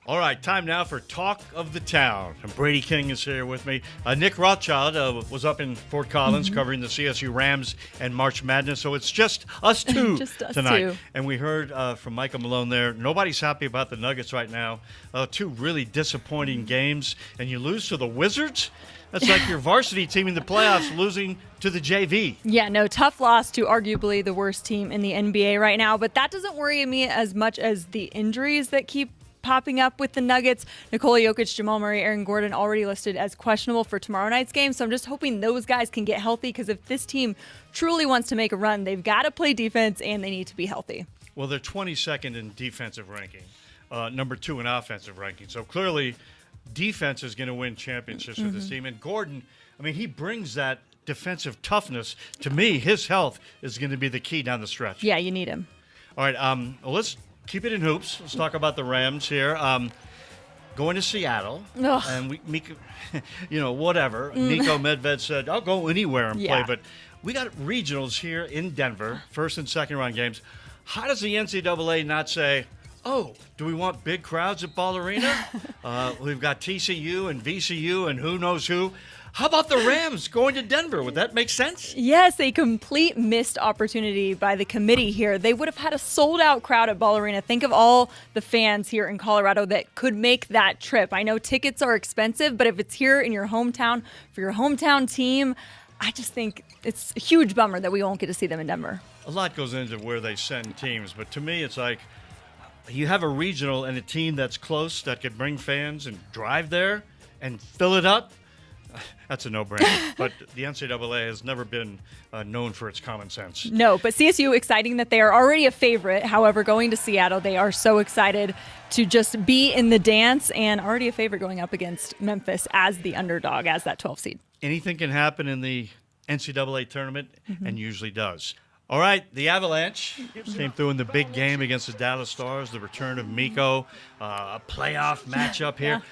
All right, time now for Talk of the Town. And Bradey King is here with me. Nick Rothschild was up in Fort Collins covering the CSU Rams and March Madness, so it's just us two Just us tonight. two. And we heard from Michael Malone there, nobody's happy about the Nuggets right now. Two really disappointing games, and you lose to the Wizards? That's like your varsity team in the playoffs losing to the JV. Yeah, no, tough loss to arguably the worst team in the NBA right now, but that doesn't worry me as much as the injuries that keep popping up with the Nuggets. Nikola Jokic, Jamal Murray, Aaron Gordon already listed as questionable for tomorrow night's game, so I'm just hoping those guys can get healthy, because if this team truly wants to make a run, they've got to play defense and they need to be healthy. Well, they're 22nd in defensive ranking, number 2 in offensive ranking, so clearly defense is going to win championships with this team. And Gordon, I mean, he brings that defensive toughness. To me, his health is going to be the key down the stretch. Yeah, you need him. All right, well, let's keep it in hoops. Let's talk about the Rams here. Going to Seattle, Ugh. and Nico Medved said, I'll go anywhere and play, but we got regionals here in Denver, first and second round games. How does the NCAA not say, oh, do we want big crowds at Ball Arena? We've got TCU and VCU and who knows who. How about the Rams going to Denver? Would that make sense? Yes, a complete missed opportunity by the committee here. They would have had a sold-out crowd at Ball Arena. Think of all the fans here in Colorado that could make that trip. I know tickets are expensive, but if it's here in your hometown for your hometown team, I just think it's a huge bummer that we won't get to see them in Denver. A lot goes into where they send teams, but to me it's like you have a regional and a team that's close that could bring fans and drive there and fill it up. That's a no-brainer. But the NCAA has never been known for its common sense. No, but CSU, exciting that they are already a favorite. However, going to Seattle, they are so excited to just be in the dance, and already a favorite going up against Memphis as the underdog, as that 12 seed. Anything can happen in the NCAA tournament, and usually does. All right, the Avalanche came through in the big game against the Dallas Stars, the return of Mikko, a playoff matchup here.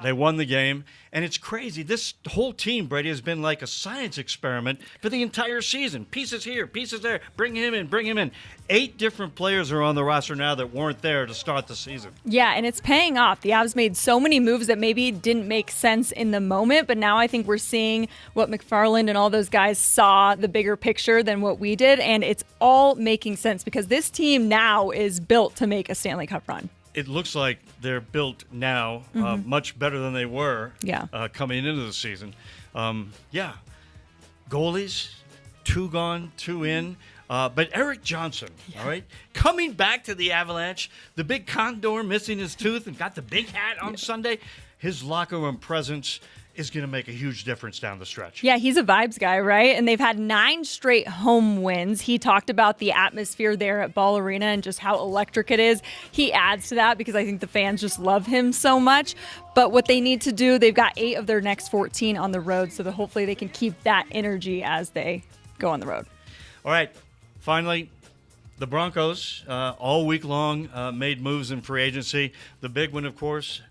They won the game, and it's crazy. This whole team, Bradey, has been like a science experiment for the entire season. Pieces here, pieces there, bring him in, bring him in. 8 different players are on the roster now that weren't there to start the season. Yeah, and it's paying off. The Avs made so many moves that maybe didn't make sense in the moment, but now I think we're seeing what McFarland and all those guys saw, the bigger picture than what we did, and it's all making sense because this team now is built to make a Stanley Cup run. It looks like they're built now much better than they were coming into the season. Goalies, 2 gone, 2 in. But Eric Johnson, all right, coming back to the Avalanche, the big condor missing his tooth and got the big hat on Sunday, his locker room presence is going to make a huge difference down the stretch. Yeah, he's a vibes guy, right? And they've had 9 straight home wins. He talked about the atmosphere there at Ball Arena and just how electric it is. He adds to that because I think the fans just love him so much. But what they need to do, they've got 8 of their next 14 on the road, so that hopefully they can keep that energy as they go on the road. All right, finally, the Broncos all week long made moves in free agency. The big one, of course,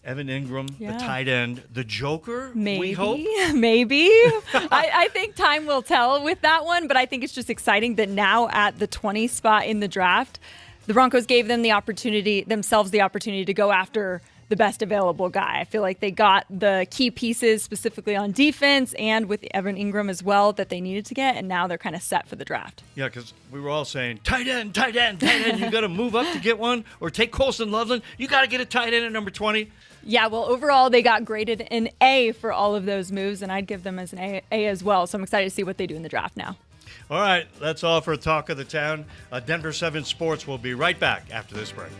Evan Ingram, the tight end, the Joker, Maybe, we hope. Maybe. I think time will tell with that one, but I think it's just exciting that now at the 20 spot in the draft, the Broncos gave themselves the opportunity to go after the best available guy. I feel like they got the key pieces specifically on defense and with Evan Ingram as well that they needed to get, and now they're kind of set for the draft. Yeah, because we were all saying, tight end, tight end, tight end. You got to move up to get one, or take Colston Loveland. You got to get a tight end at number 20. Yeah, well, overall, they got graded an A for all of those moves, and I'd give them as an A as well. So I'm excited to see what they do in the draft now. All right, that's all for Talk of the Town. Denver 7 Sports will be right back after this break.